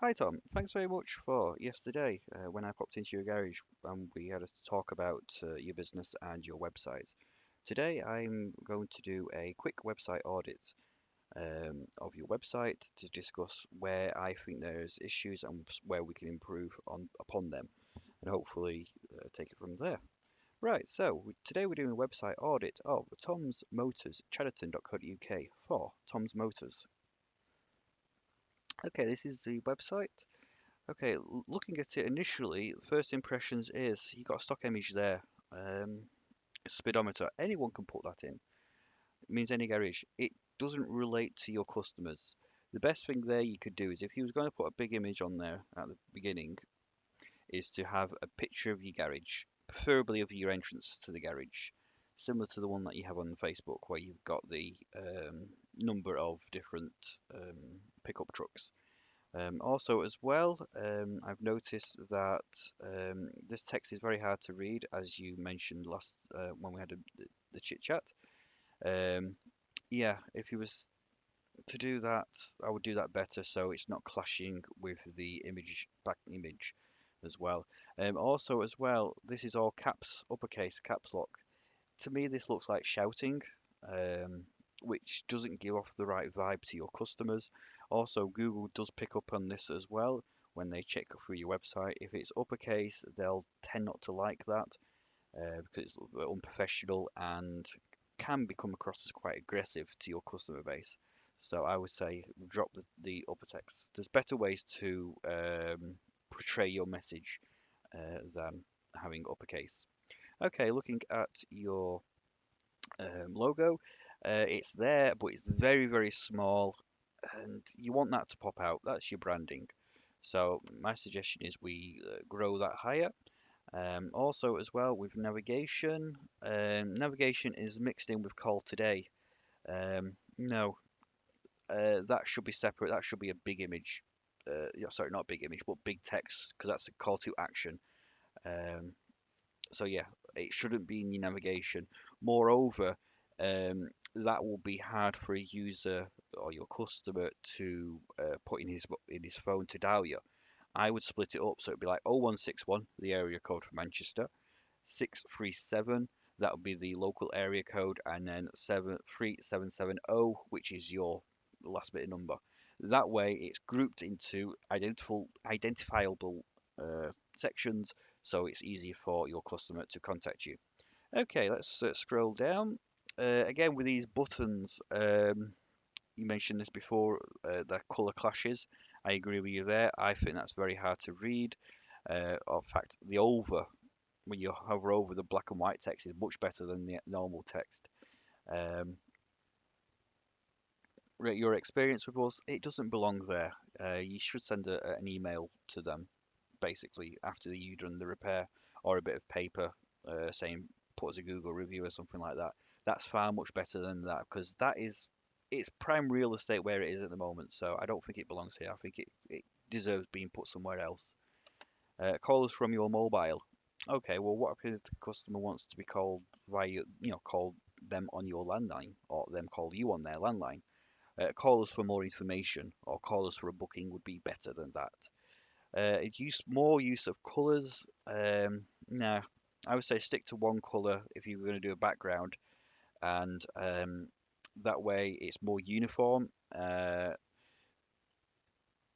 Hi Tom, thanks very much for yesterday when I popped into your garage and we had a talk about your business and your website. Today I'm going to do a quick website audit of your website to discuss where I think there's issues and where we can improve upon them, and hopefully take it from there. Right, so today we're doing a website audit of Tom's Motors, Chatterton.co.uk for Tom's Motors. Okay, this is the website. Okay, looking at it initially, first impressions is you got a stock image there. Um, Speedometer. Anyone can put that in. It means any garage. It doesn't relate to your customers. The best thing there you could do is if you was going to put a big image on there at the beginning, is to have a picture of your garage, preferably of your entrance to the garage, similar to the one that you have on Facebook, where you've got the number of different pickup trucks. Also, as well, I've noticed that this text is very hard to read, as you mentioned last when we had the chit chat. Um, yeah, if you was to do that, I would do that better so it's not clashing with the image back image as well. Also, as well, this is all caps, uppercase, caps lock. To me, this looks like shouting, um, which doesn't give off the right vibe to your customers. Also, Google does pick up on this as well when they check through your website. If it's uppercase, they'll tend not to like that because it's a little bit unprofessional and can become across as quite aggressive to your customer base. So I would say drop the upper text. There's better ways to portray your message than having uppercase. Okay, looking at your logo. It's there, but it's very, very small, and you want that to pop out. That's your branding. So my suggestion is we grow that higher. Also, as well with navigation, navigation is mixed in with call today. No, that should be separate. That should be a big image. Yeah, sorry, not big image, but big text, because that's a call to action. Um, so yeah, it shouldn't be in your navigation. Moreover, that will be hard for a user or your customer to put in his phone to dial you. I would split it up so it'd be like 0161, the area code for Manchester, 637, that would be the local area code, and then 73770, which is your last bit of number. That way, it's grouped into identifiable sections, so it's easier for your customer to contact you. Okay, let's scroll down. Again, with these buttons, you mentioned this before, the color clashes. I agree with you there. I think that's very hard to read. In fact, the over, when you hover over the black and white text, is much better than the normal text. Um, Rate your experience with us, it doesn't belong there. You should send an email to them basically after you've done the repair, or a bit of paper saying put as a Google review or something like that. That's far much better than that because that is it's prime real estate where it is at the moment. So I don't think it belongs here. I think it deserves being put somewhere else. Call us from your mobile. Okay, well, what if the customer wants to be called via, call them on your landline or them call you on their landline? Call us for more information or call us for a booking would be better than that. It use more use of colours. Nah, I would say stick to one colour if you're going to do a background, and that way it's more uniform. The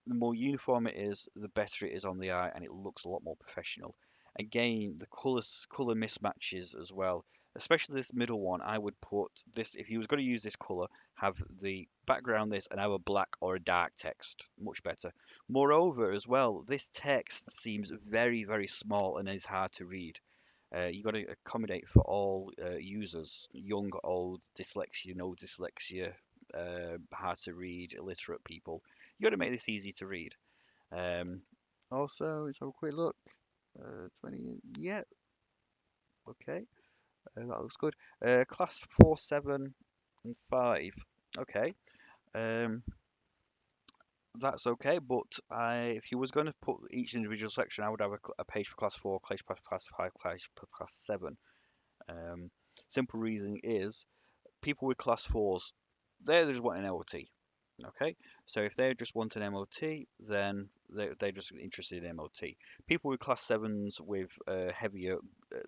more uniform it is, the better it is on the eye, and it looks a lot more professional. Again, the color mismatches as well, especially this middle one. I would put this if you was going to use this color, have the background this and have a black or a dark text, much better. Moreover, as well, this text seems very, very small and is hard to read. You got to accommodate for all users, young, old, dyslexia, no dyslexia, hard to read, illiterate people. You got to make this easy to read. Um, Also, let's have a quick look. 20, yeah, okay, that looks good. Class 4, 7, and 5. Okay, um, that's okay, but if you was going to put each individual section, I would have a page for class 4, page for class 5, page for class 7. Um, Simple reason is people with class 4s, they're just wanting LT. Okay, so if they just want an MOT, then they're just interested in MOT. People with class sevens with heavier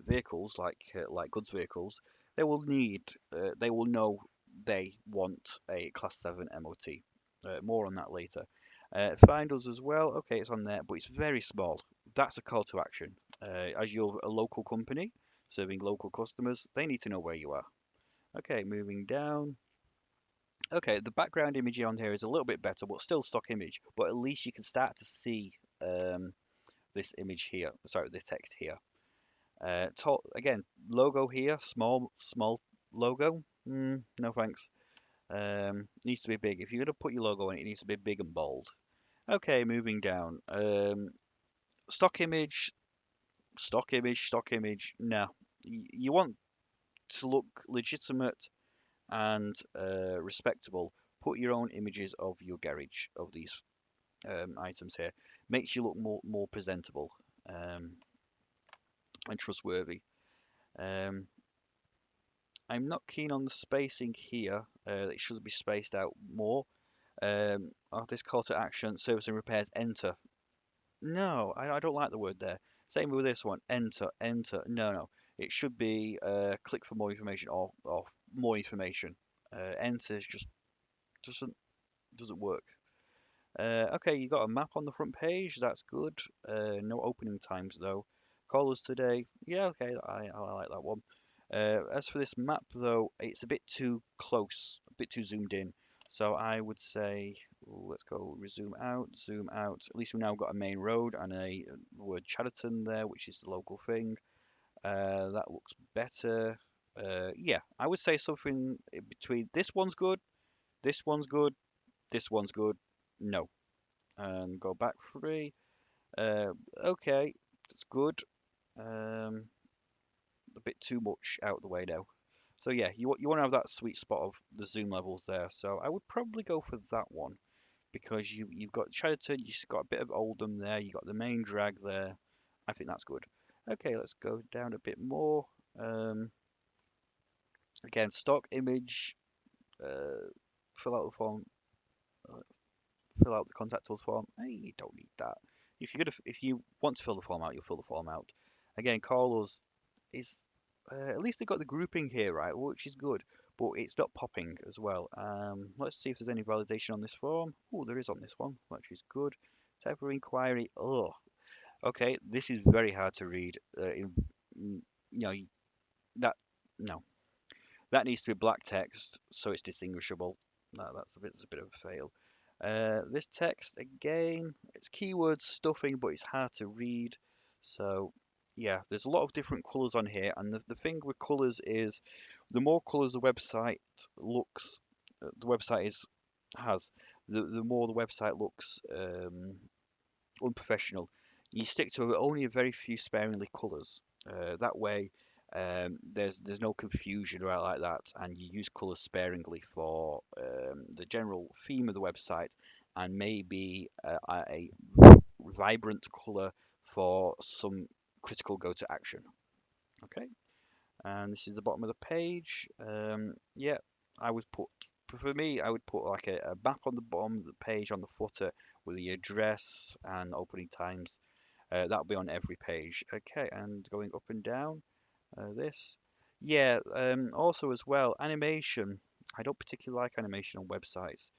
vehicles, like goods vehicles, they will know they want a class 7 MOT. More on that later. Find us as well. Okay, it's on there, but it's very small. That's a call to action. As you're a local company serving local customers, they need to know where you are. Okay, moving down. Okay, the background image on here is a little bit better, but still stock image. But at least you can start to see this image here. Sorry, this text here. Again, logo here, small logo. No thanks. Needs to be big. If you're gonna put your logo in, it needs to be big and bold. Okay, moving down. Stock image, stock image. No, you want to look legitimate and respectable. Put your own images of your garage of these items here. Makes you look more presentable um, and trustworthy. Um, I'm not keen on the spacing here. It should be spaced out more. This call to action, service and repairs, enter. No, I don't like the word there. Same with this one, enter, enter. No, no. It should be click for more information or more information. Enter just doesn't doesn't work. Okay, you got a map on the front page. That's good. No opening times though. Call us today. Yeah, okay, I like that one. As for this map though, it's a bit too close, a bit too zoomed in. So I would say, let's go zoom out, zoom out. At least we've now got a main road and a word Chatterton there, which is the local thing. That looks better. Yeah, I would say something in between. This one's good. This one's good. This one's good. No, and go back 3. Uh, okay, that's good. Um, a bit too much out the way now. So yeah, you want to have that sweet spot of the zoom levels there. So I would probably go for that one because you've got Chatterton, you've got a bit of Oldham there, you got the main drag there. I think that's good. Okay, let's go down a bit more. Um, Again, stock image. Uh, fill out the form. uh, Fill out the contact us form. Hey, you don't need that. If you want to fill the form out, you'll fill the form out. Again, call us is at least they got the grouping here right, which is good, but it's not popping as well. Let's see if there's any validation on this form. Oh, there is on this one, which is good. Type of inquiry. Oh, okay. This is very hard to read. Mm, you know that no, that needs to be black text so it's distinguishable. No, that's a bit of a fail. This text again, it's keywords stuffing, but it's hard to read. So yeah, there's a lot of different colors on here, and the thing with colors is the more colors the website is has, the more the website looks unprofessional. You stick to only a very few sparingly colours. That way, there's no confusion right like that, and you use colours sparingly for the general theme of the website, and maybe a vibrant colour for some critical go to action. Okay, and this is the bottom of the page. Yeah, I would put for me, I would put like a map on the bottom of the page on the footer with the address and opening times. That'll be on every page. Okay, and going up and down, this. Yeah, also as well, animation. I don't particularly like animation on websites.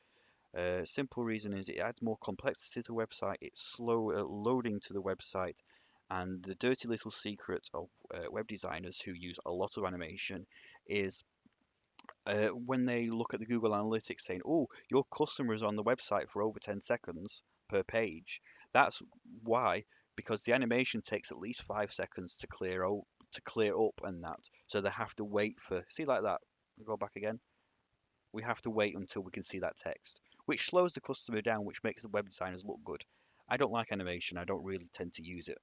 Simple reason is it adds more complexity to the website. It's slow loading to the website, and the dirty little secret of web designers who use a lot of animation is when they look at the Google Analytics saying, "Oh, your customer is on the website for over 10 seconds per page." That's why, because the animation takes at least 5 seconds to clear up and that, so they have to wait for. See like that. Go back again. We have to wait until we can see that text, which slows the customer down, which makes the web designers look good. I don't like animation. I don't really tend to use it.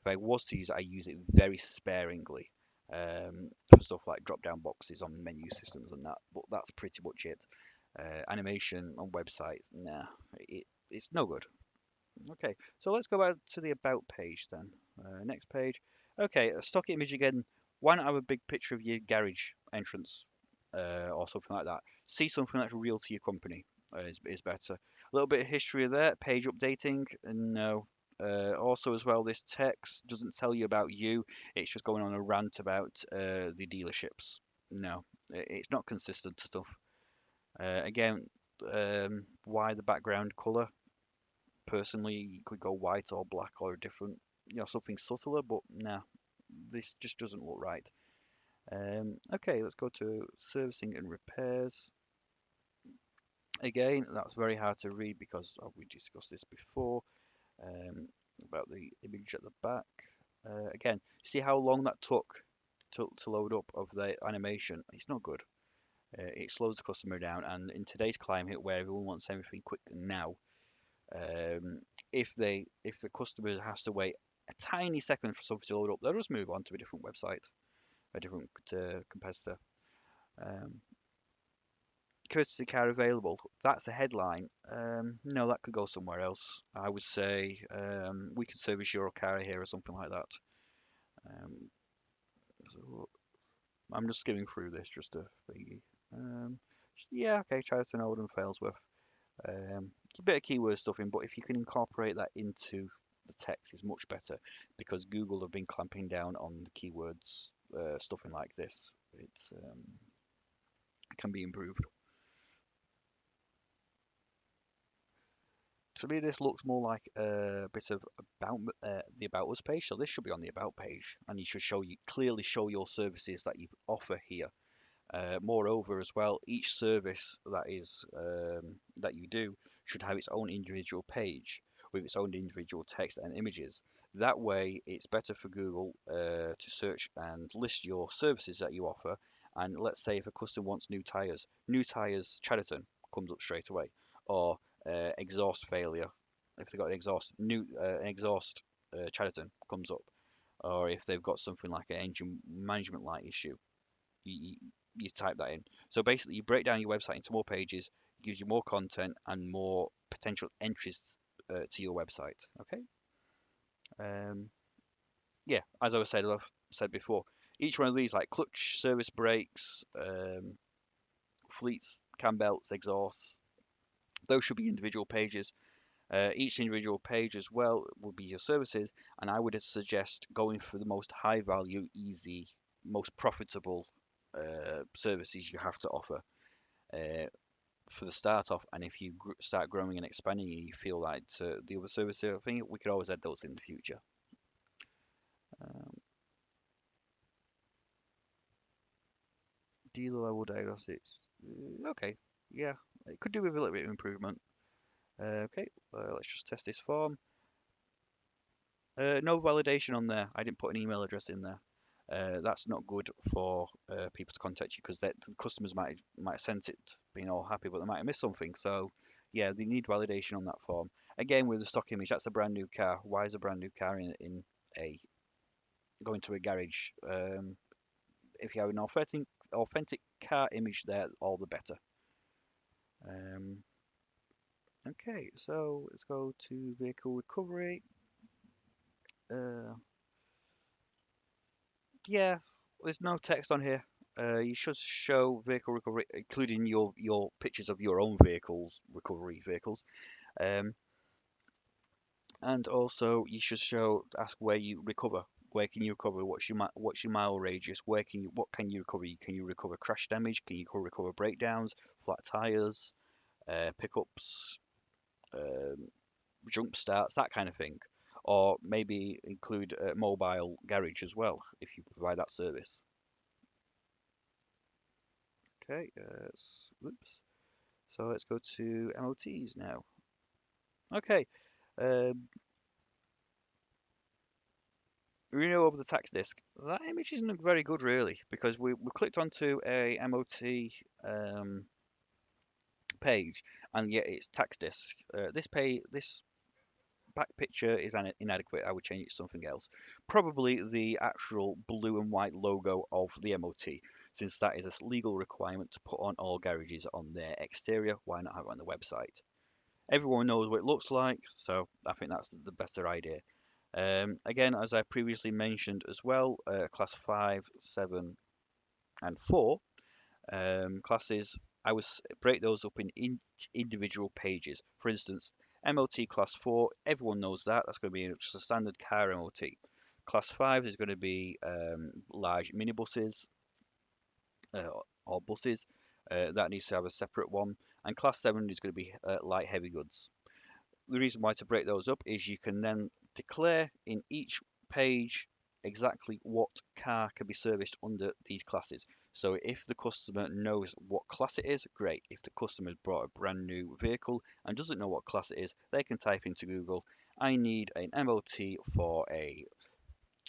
If I was to use it, I use it very sparingly for stuff like drop-down boxes on menu systems and that. But that's pretty much it. Animation on websites, nah, it's no good. Okay, so let's go back to the about page then. Next page. Okay, a stock image again. Why not have a big picture of your garage entrance or something like that? See something that's real to your company. is better. A little bit of history there. Page updating, no. Also, as well, this text doesn't tell you about you. It's just going on a rant about the dealerships. No, it's not consistent stuff. Again, why the background color? Personally, you could go white or black or different, something subtler, but nah, this just doesn't look right. Okay, let's go to servicing and repairs. Again, that's very hard to read because we discussed this before um, about the image at the back. Again, see how long that took to load up of the animation? It's not good. It slows the customer down, and in today's climate where everyone wants everything quick and now, um, if the customer has to wait a tiny second for something to load up, they'll just move on to a different website, a different competitor. Um, Courtesy car available. That's a headline. No, that could go somewhere else. I would say we can service your car here or something like that. Um, so I'm just skimming through this just to thingy. Um, yeah, okay, Charlton, Oldham, Failsworth. It's a bit of keyword stuffing, but if you can incorporate that into the text, is much better because Google have been clamping down on the keywords stuffing like this. It can be improved. To me, this looks more like a bit of the about us page. So this should be on the about page, and you should clearly show your services that you offer here. Moreover, as well, each service that you do should have its own individual page with its own individual text and images. That way, it's better for Google to search and list your services that you offer. And let's say if a customer wants new tires Chatterton comes up straight away, or exhaust failure. If they've got an exhaust Chatterton comes up, or if they've got something like an engine management light issue, you, you type that in. So basically, you break down your website into more pages, it gives you more content and more potential entries to your website. Okay. Um, yeah, as I've said before, each one of these, like clutch, service brakes, fleets, cam belts, exhausts, those should be individual pages. Each individual page as well would be your services, and I would suggest going for the most high value, easy, most profitable services you have to offer. Uh, for the start off, and if you start growing and expanding, and you feel like the other services, I think we could always add those in the future. Um, Dealer level diagnostics. Okay, yeah, it could do with a little bit of improvement. Okay, let's just test this form. No validation on there. I didn't put an email address in there. That's not good for people to contact you because the customers might have sent it being all happy, but they might have missed something. So yeah, they need validation on that form. Again, with the stock image, that's a brand new car. Why is a brand new car in a going to a garage? If you have an authentic car image there, all the better. Um, okay, so let's go to vehicle recovery. Uh, Yeah, there's no text on here. You should show vehicle recovery, including your pictures of your own recovery vehicles. Um, and also you should ask where you recover. Where can you recover? What's your mile radius? What can you recover? Can you recover crash damage? Can you recover breakdowns, flat tires, pickups, um, jump starts, that kind of thing? Or maybe include a mobile garage as well if you provide that service. Okay, whoops. So let's go to MOTs now. Okay, um, renewal of the tax disc. That image isn't very good really because we clicked onto a MOT page and yet it's tax disc. This back picture is inadequate. I would change it to something else. Probably the actual blue and white logo of the MOT, since that is a legal requirement to put on all garages on their exterior. Why not have it on the website? Everyone knows what it looks like, so I think that's the better idea. Again, as I previously mentioned as well, class 5, 7, and 4 classes I would break those up in individual pages. For instance, MOT Class 4, everyone knows that. That's going to be just a standard car MOT. Class 5 is going to be large minibuses uh, or buses. That needs to have a separate one. And Class 7 is going to be light heavy goods. The reason why to break those up is you can then declare in each page exactly what car can be serviced under these classes. So if the customer knows what class it is, great. If the customer's brought a brand new vehicle and doesn't know what class it is, they can type into Google, I need an MOT for a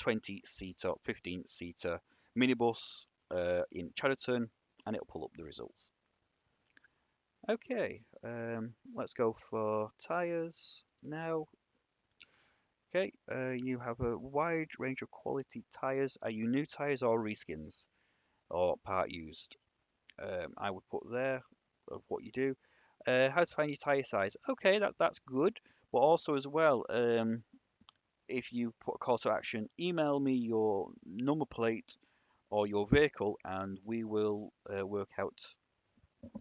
20-seater, 15-seater minibus in Chadderton, and it'll pull up the results. Okay, let's go for tyres now. Okay, you have a wide range of quality tyres. Are you new tyres or reskins or part used? I would put there of what you do. How to find your tyre size? Okay, that's good. But also as well, if you put a call to action, email me your number plate or your vehicle, and we will work out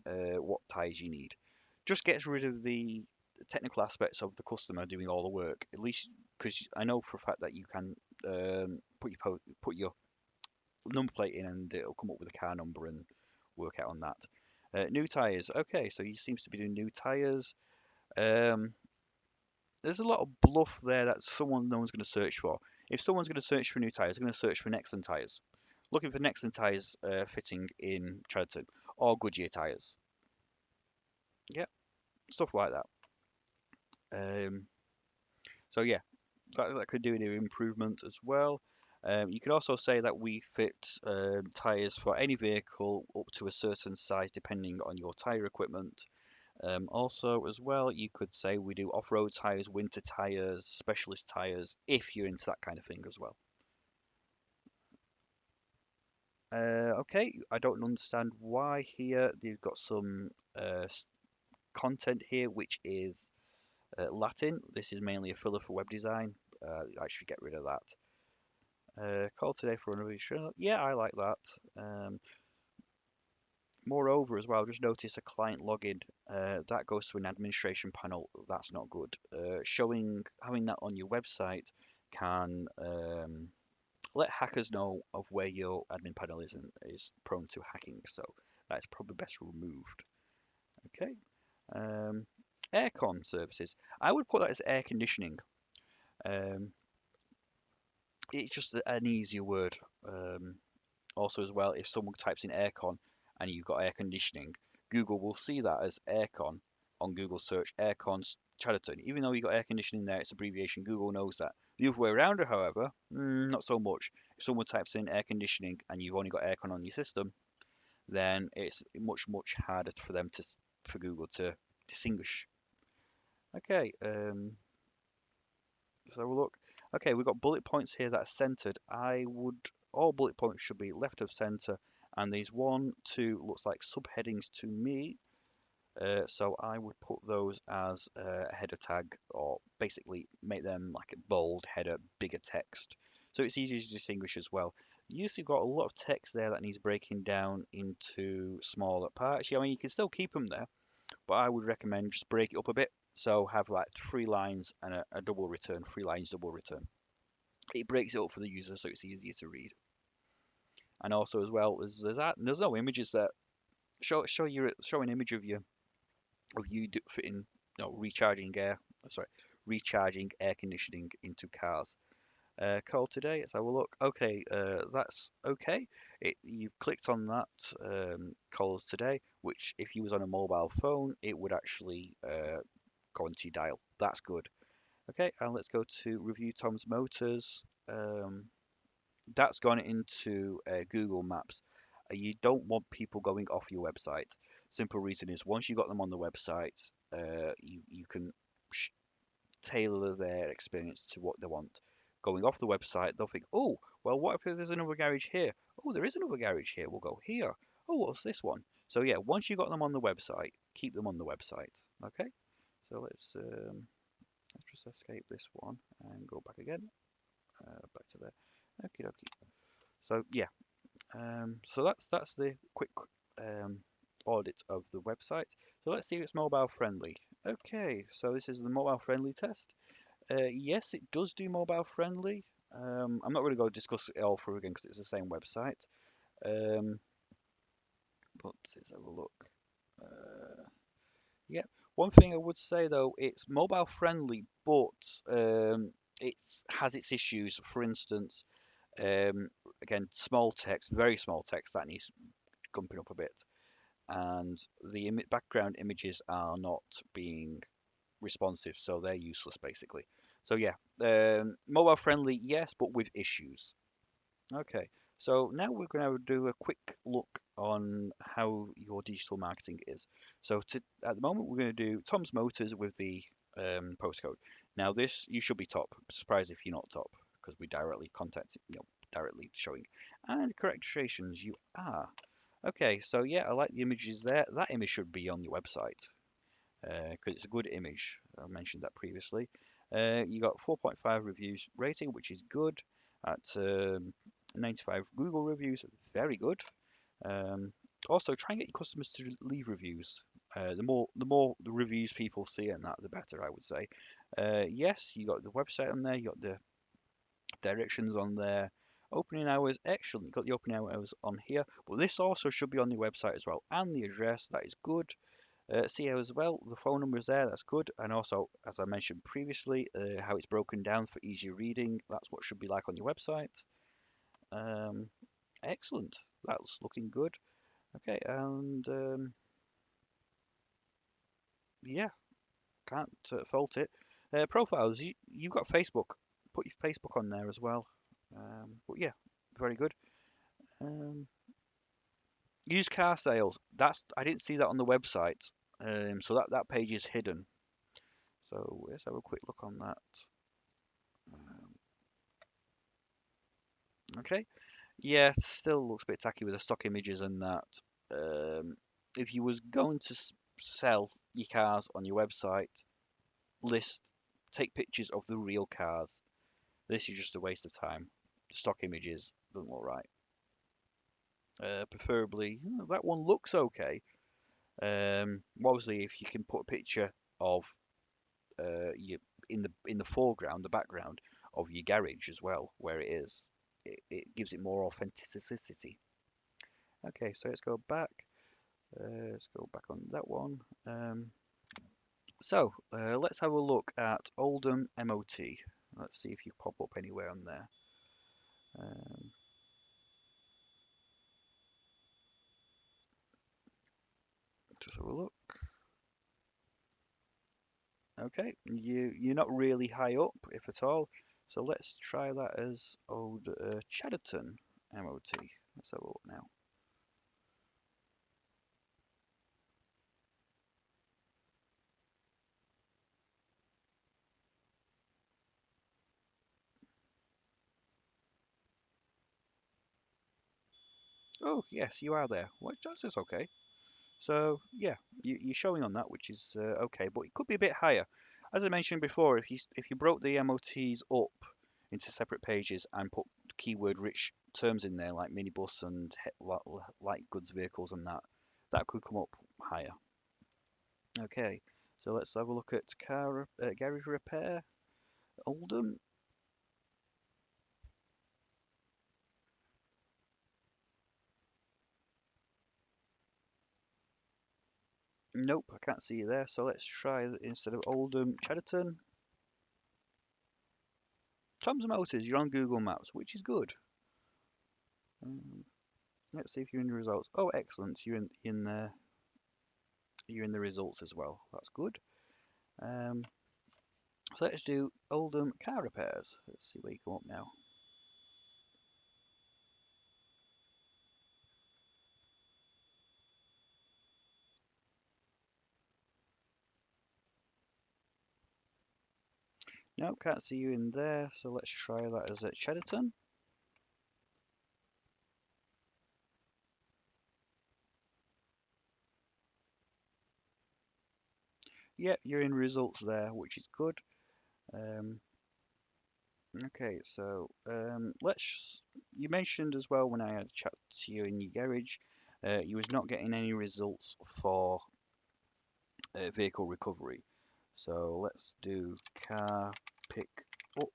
what tyres you need. Just gets rid of the technical aspects of the customer doing all the work. At least because I know for a fact that you can put your number plate in and it'll come up with a car number and work out on that. New tyres. Okay, so he seems to be doing new tyres. Um, there's a lot of bluff there that no one's going to search for. If someone's going to search for new tyres, they're going to search for Nexon tyres. Looking for Nexon tyres fitting in Chadderton or Goodyear tyres. Yeah, stuff like that. Um, so yeah, that could do an improvement as well. You can also say that we fit tyres for any vehicle up to a certain size depending on your tyre equipment. Also, as well, you could say we do off-road tyres, winter tyres, specialist tyres, if you're into that kind of thing as well. Okay, I don't understand why here they've got some content here which is Latin. This is mainly a filler for web design. I should get rid of that. Call today for another show. Yeah, I like that. Moreover, as well, just notice a client login that goes to an administration panel. That's not good. Having that on your website can let hackers know of where your admin panel is and is prone to hacking. So that's probably best removed. Okay. Um, Aircon services. I would put that as air conditioning. Um, it's just an easier word. Also, as well, if someone types in aircon and you've got air conditioning, Google will see that as aircon on Google search aircon Chadderton. Even though you've got air conditioning there, it's abbreviation. Google knows that. The other way around, however, not so much. If someone types in air conditioning and you've only got aircon on your system, then it's much harder for them for Google to distinguish. Okay, let's have a look. Okay, we've got bullet points here that are centered. All bullet points should be left of center, and these one, two, looks like subheadings to me. So I would put those as a header tag, or basically make them like a bold header, bigger text. So it's easy to distinguish as well. You've got a lot of text there that needs breaking down into smaller parts. Yeah, I mean, you can still keep them there, but I would recommend just break it up a bit. So have like 3 lines and a double return, 3 lines, double return. It breaks it up for the user so it's easier to read. And also as well, there's no images that show an image of you fitting no recharging air conditioning into cars. Call today. Let's have a look. Okay, that's okay. You've clicked on that calls today, which if you was on a mobile phone, it would actually go onto your dial. That's good. Okay, and let's go to review Tom's Motors. That's gone into Google Maps. You don't want people going off your website. Simple reason is once you got them on the website, you can tailor their experience to what they want. Going off the website, they'll think, oh, well, what if there's another garage here? Oh, there is another garage here. We'll go here. Oh, what's this one? So yeah, once you got them on the website, keep them on the website. Okay. So let's just escape this one and go back again. Back to there. Okay, okay. So yeah, so that's the quick um, audit of the website. So let's see if it's mobile friendly. Okay, so this is the mobile friendly test. Yes, it does do mobile friendly. I'm not going to go discuss it all through again because it's the same website. Um, but let's have a look. Uh, yeah, one thing I would say though, it's mobile friendly, but it has its issues. For instance, um, again, small text, very small text that needs gumping up a bit, and the background images are not being responsive, so they're useless basically. So yeah, mobile friendly, yes, but with issues. Okay, so now we're going to do a quick look on how your digital marketing is. So at the moment, we're going to do Tom's Motors with the postcode. Now this, you should be top. Surprised if you're not top, because we directly contact, directly showing. And corrections, you are. Okay, so yeah, I like the images there. That image should be on your website because it's a good image. I mentioned that previously. You got 4.5 reviews rating, which is good. At 95 Google reviews, very good. Um, Also, try and get your customers to leave reviews. The more the reviews people see, and that the better, I would say. Yes, you got the website on there. You got the directions on there. Opening hours, excellent. You got the opening hours on here, but this also should be on the website as well, and the address. That is good. CEO as well, the phone number is there, that's good. And also, as I mentioned previously, how it's broken down for easier reading, that's what should be like on your website. Um, Excellent, that's looking good. Okay, and yeah, can't fault it. Profiles, you've got Facebook, put your Facebook on there as well. But yeah, very good. Um, Used car sales, I didn't see that on the website, so that page is hidden. So let's have a quick look on that. Um, Okay. Yeah, it still looks a bit tacky with the stock images and that. Um, if you was going to sell your cars on your website, list, take pictures of the real cars. This is just a waste of time. Stock images doesn't look right. Preferably, that one looks okay. Obviously, if you can put a picture of you in the foreground, the background of your garage as well, where it is, it gives it more authenticity. Okay, so let's go back. Let's go back on that one. Let's have a look at Oldham MOT. Let's see if you pop up anywhere on there. Um, just have a look. Okay, you're not really high up, if at all. So let's try that as Old Chadderton MOT. Let's have a look now. Oh yes, you are there. Well, that's okay. So yeah, you're showing on that, which is okay, but it could be a bit higher. As I mentioned before, if you broke the MOTs up into separate pages and put keyword-rich terms in there like minibus and light goods vehicles and that could come up higher. Okay, so let's have a look at garage repair, Oldham. Nope, I can't see you there. So let's try instead of Oldham, Chadderton. Tom's Motors, you're on Google Maps, which is good. Um, let's see if you're in the results. Oh, excellent. You're in the results as well. That's good. Um, so let's do Oldham car repairs. Let's see where you come up now. No, can't see you in there. So let's try that as at Cheddarton. Yeah, you're in results there, which is good. Um, okay, so let's. You mentioned as well when I had a chat to you in your garage. You was not getting any results for vehicle recovery. So let's do car pick up.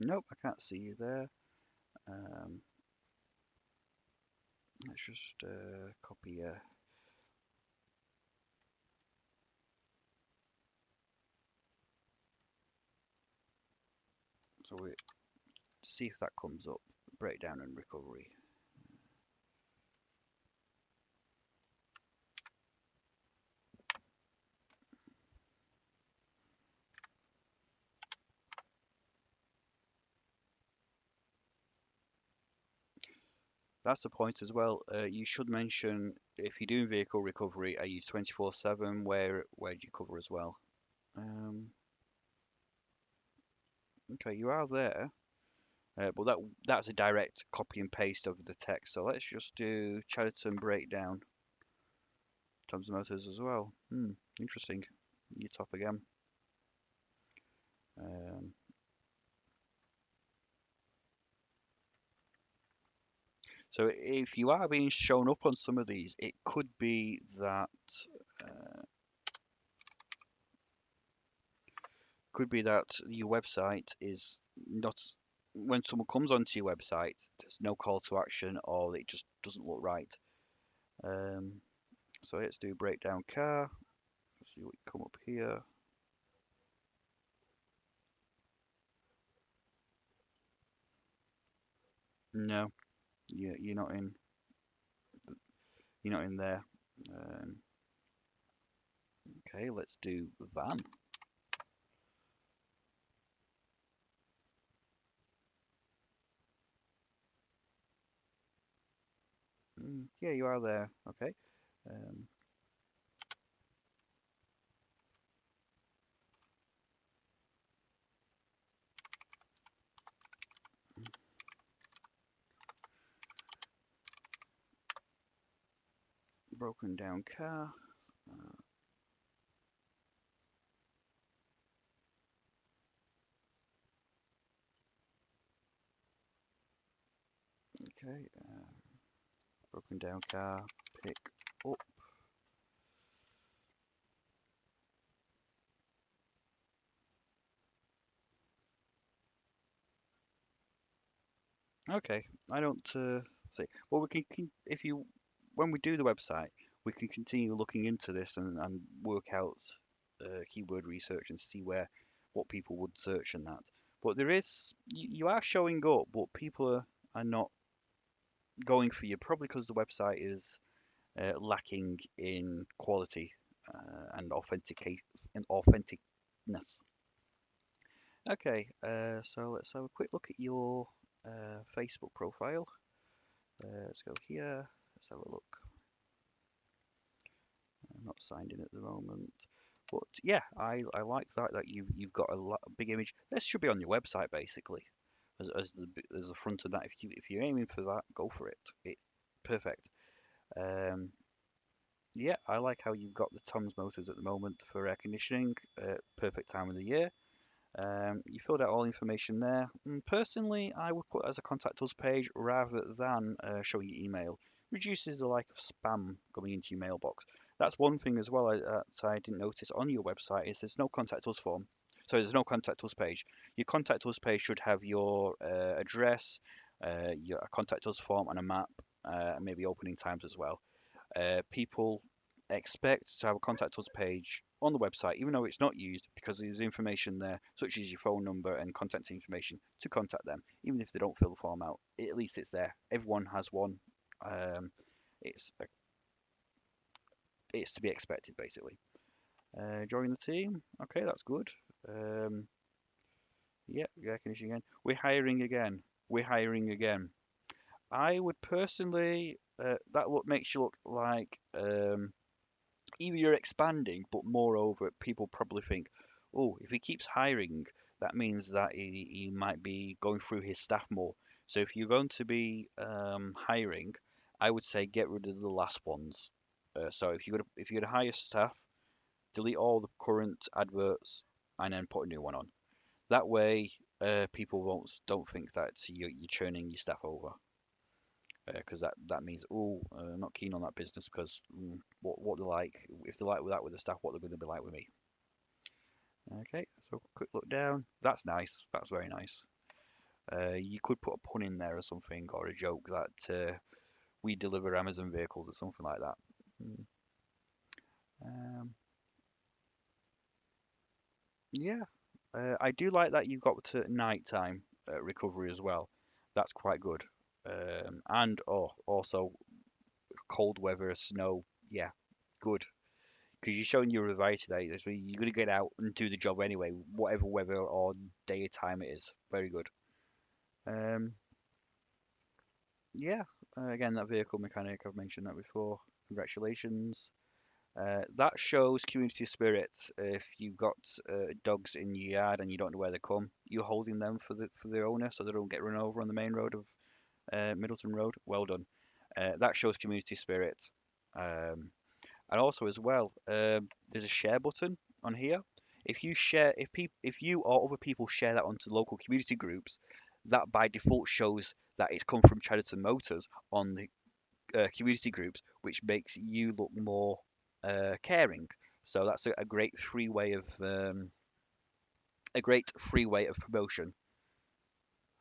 Nope, I can't see you there. Um, let's just copy. So we see if that comes up. Breakdown and recovery. That's the point as well. You should mention if you're doing vehicle recovery, are you 24/7? Where do you cover as well? Um, okay, you are there, but that's a direct copy and paste of the text. So let's just do Chariton breakdown. Tom's Motors as well. Interesting. You top again. Um, so if you are being shown up on some of these, it could be that your website is not. When someone comes onto your website, there's no call to action, or it just doesn't look right. Um, so let's do breakdown car. Let's see what come up here. No, you're not in. You're not in there. Um, okay, let's do van. Yeah, you are there. Okay. Um, broken down car. Uh, okay. Broken down car. Pick up. Okay. I don't see. Well, we if you when we do the website, we can continue looking into this and work out keyword research and see what people would search and that. But you are showing up, but people are not going for you probably because the website is lacking in quality and authenticness. Okay, so let's have a quick look at your Facebook profile. Let's go here. Let's have a look. I'm not signed in at the moment. But yeah, I like that you've got a big image. This should be on your website basically, as the front of that. If you're aiming for that, go for it. Perfect. Um, yeah, I like how you've got the Tom's Motors at the moment for air conditioning. Perfect time of the year. You filled out all the information there. Personally, I would put as a contact us page rather than showing your email. Reduces the like of spam coming into your mailbox. That's one thing as well that I didn't notice on your website is there's no contact us form. So there's no contact us page. Your contact us page should have your address, your contact us form, and a map, and maybe opening times as well. People expect to have a contact us page on the website, even though it's not used, because there's information there, such as your phone number and contact information to contact them, even if they don't fill the form out. At least it's there. Everyone has one. Um, it's it's to be expected, basically. Join the team. Okay, that's good. Um, yeah, air conditioning again. We're hiring again. We're hiring again. I would personally, that look makes you look like either you're expanding, but moreover, people probably think, oh, if he keeps hiring, that means that he might be going through his staff more. So if you're going to be hiring, I would say get rid of the last ones. So if you're gonna hire staff, delete all the current adverts and then put a new one on. That way, people won't don't think that you're churning your staff over, because that means, oh, not keen on that business because what they like, if they like that with the staff, what they're going to be like with me. Okay, so quick look down. That's nice. That's very nice. You could put a pun in there or something, or a joke that we deliver Amazon vehicles or something like that. Mm, Um, yeah, I do like that you've got to nighttime recovery as well. That's quite good. And also cold weather, snow. Yeah, good. Because you're showing your revise today. That's where you're gonna get out and do the job anyway, whatever weather or day or time it is. Very good. Um, yeah. Again, that vehicle mechanic, I've mentioned that before. Congratulations. That shows community spirit. If you've got dogs in your yard and you don't know where they come, you're holding them for the owner so they don't get run over on the main road of Middleton Road. Well done. That shows community spirit. Um, and also as well, there's a share button on here. If you or other people share that onto local community groups, that by default shows that it's come from Chadderton Motors on the community groups, which makes you look more caring. So that's a great free way of promotion.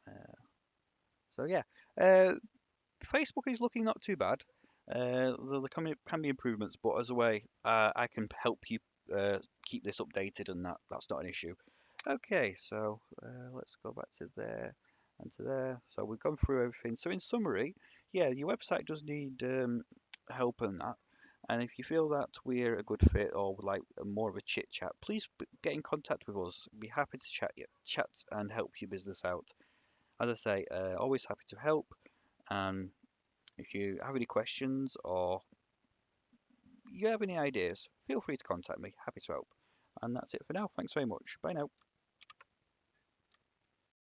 Uh, so yeah, uh, Facebook is looking not too bad. There can be improvements, but as a way, I can help you keep this updated, and that's not an issue. Okay, so let's go back to there and to there. So we've gone through everything. So in summary, yeah, your website does need help in that. And if you feel that we're a good fit or would like more of a chit chat, please get in contact with us. Be happy to chat and help your business out. As I say, always happy to help. And if you have any questions or you have any ideas, feel free to contact me. Happy to help. And that's it for now. Thanks very much. Bye now.